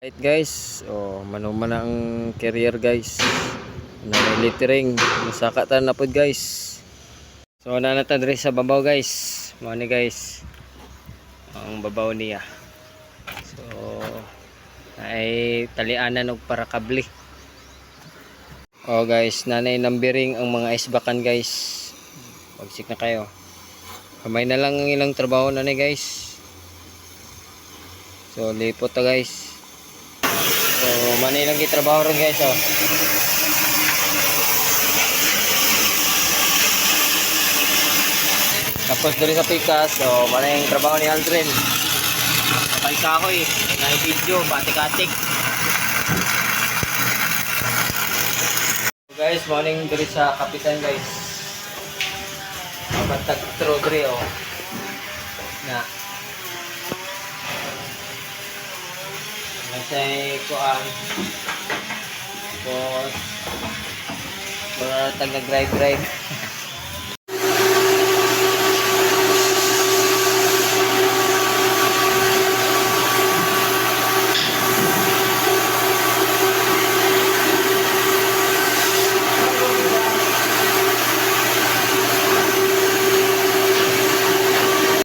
Right guys, manuman na ang carrier guys. Na may littering, masaka ta na pod guys. So na nata diri sa babaw guys. Mao ni guys. Ang babaw niya. So ay talianan og para kable. Guys, nanay numbering ang mga isbakan guys. Pagsik na kayo. Kamay na lang ang ilang trabaho na ni guys. So lipot ta guys. So manay lang gitrabaho ron guys Tapos dali sa pikas, so manay ang trabaho ni Aldrin. Kapay ka ako may video, batik-atik. So guys, morning dali sa kapitan guys. Mabantag trodre na. Masay kuan. Tapos para taga-drive.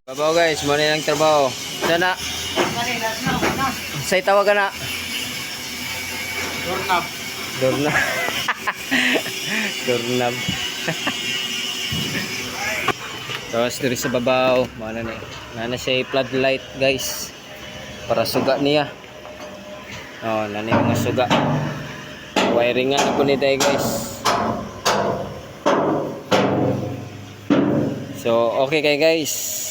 Babaw guys, mo na yung trabaho. Sana. Say tawagan na. Dornab. Dornab. Tapos diri sa babaw, mana ni. Nana siya floodlight guys. Para suga niya. Nana yung mga suga. Wiring nga na po ni tayo guys. So okay kay guys.